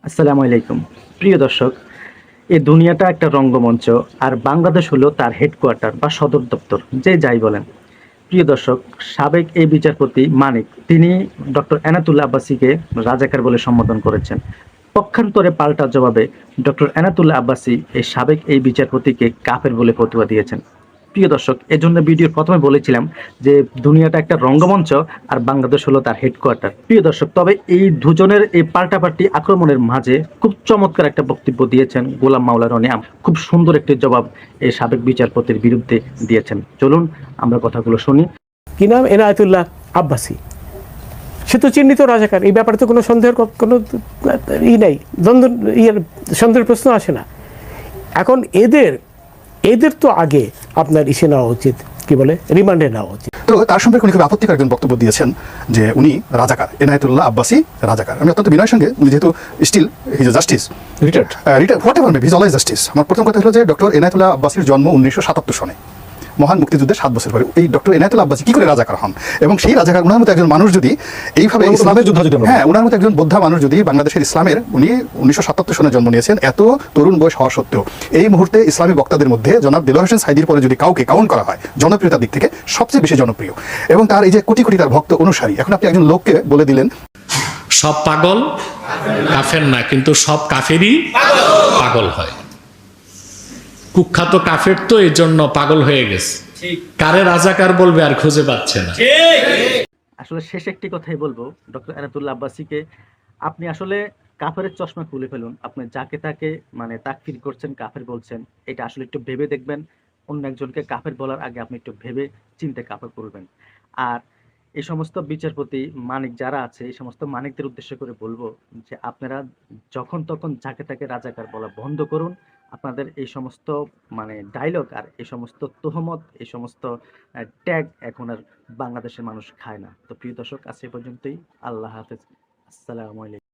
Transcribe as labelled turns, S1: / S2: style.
S1: আসসালামু আলাইকুম। প্রিয় দর্শক, এই দুনিয়াটা একটা রঙ্গমঞ্চ, আর বাংলাদেশ হলো তার হেডকোয়ার্টার বা সদর দপ্তর, যে যাই বলেন। প্রিয় দর্শক, সাবেক এই বিচারপতি মানিক তিনি ডক্টর এনায়েতুল্লাহ আব্বাসীকে রাজাকার বলে সম্বোধন করেছেন। পক্ষান্তরে পাল্টা জবাবে ডক্টর এনায়েতুল্লাহ আব্বাসী এই সাবেক এই বিচারপতিকে কাফের বলে ফতোয়া দিয়েছেন। প্রিয় দর্শক, এজন্য ভিডিওর প্রথমে বলেছিলাম যে দুনিয়াটা একটা রঙ্গমঞ্চ আর বাংলাদেশ হলো তার হেডকোয়ার্টার। প্রিয় দর্শক, তবে এই দুজনের এই পাল্টাপাল্টি আক্রমণের মাঝে খুব চমৎকার একটা বক্তব্য দিয়েছেন গোলাম মাওলা রনি। খুব সুন্দর একটি জবাব এই সাবেক বিচারপতির বিরুদ্ধে দিয়েছেন। চলুন আমরা কথাগুলো শুনি।
S2: কি নাম? এনায়েতুল্লাহ আব্বাসী। সে তো চিহ্নিত রাজাকার, এই ব্যাপারে তো কোনো সন্দেহের কোনো নেই, সন্দেহের প্রশ্ন আসে না। এখন এদের তো আগে আপনার ইসে নেওয়া উচিত, কি বলে, রিমান্ডে নেওয়া উচিত।
S3: তো তার সম্পর্কে উনি খুব আপত্তিকর একজন বক্তব্য দিয়েছেন যে উনি রাজাকার, এনায়েতুল্লাহ আব্বাসী রাজাকার। আমি অত্যন্ত বিনয়ের সঙ্গে, উনি যেহেতু still he's a justice, retired, whatever may, he's always justice. আমার প্রথম কথা হলো যে ডক্টর এনায়েতুল্লাহ আব্বাসীর জন্ম 1977 সনে, মহান মুক্তিযুদ্ধের 7 বছর পরে। এই ডক্টর এনায়েতুল্লাহ আব্বাসী কি করে রাজাকার হন? এবং সেই রাজাকার, ওনার মতো একজন মানুষ যদি এইভাবে ইসলামের যুদ্ধ, হ্যাঁ, ওনার মতো একজন বোদ্ধা মানুষ যদি বাংলাদেশের ইসলামের, উনি 1977 সনে জন্ম নিয়েছেন, এত তরুণ বয়স হওয়া সত্ত্বেও এই মুহূর্তে ইসলামী বক্তাদের মধ্যে জনাব দেলোয়ার হোসেন সাঈদীর পরে যদি কাউকে কাউন্ট করা হয় জনপ্রিয়তার দিক থেকে, সবচেয়ে বেশি জনপ্রিয়। এবং তার এই যে কোটি কোটি তার ভক্ত অনুসারী, এখন আপনি একজন লোককে বলে দিলেন
S4: সব পাগল কাফের না, কিন্তু সব কাফেরই পাগল হয়। কুখ্যাত কাফের তো এই জন্য পাগল হয়ে গেছে, কারে রাজাকার বলবে আর খুঁজে পাচ্ছে না।
S1: আসলে শেষ একটি কথাই বলবো ডক্টর এনায়েতুল্লাহ আব্বাসীকে, আপনি আসলে কাফেরের চশমা খুলে ফেলুন। আপনি যাকে তাকে মানে তাকফির করছেন, কাফের বলছেন, এটা আসলে একটু ভেবে দেখবেন। অন্য একজনকে কাফের বলার আগে আপনি একটু ভেবে চিন্তে কাফের করবেন। আর এই সমস্ত বিচারপতি মানিক যারা আছে, এই সমস্ত মানিকদের উদ্দেশ্য করে বলবো যে আপনারা যখন তখন যাকে তাকে রাজাকার বলা বন্ধ করুন। আপনাদের এই সমস্ত মানে ডায়লগ আর এই সমস্ত তোহমত, এই সমস্ত ট্যাগ এখন আর বাংলাদেশের মানুষ খায় না। তো প্রিয় দর্শক, আজ এই পর্যন্তই। আল্লাহ হাফেজ। আসসালামু আলাইকুম।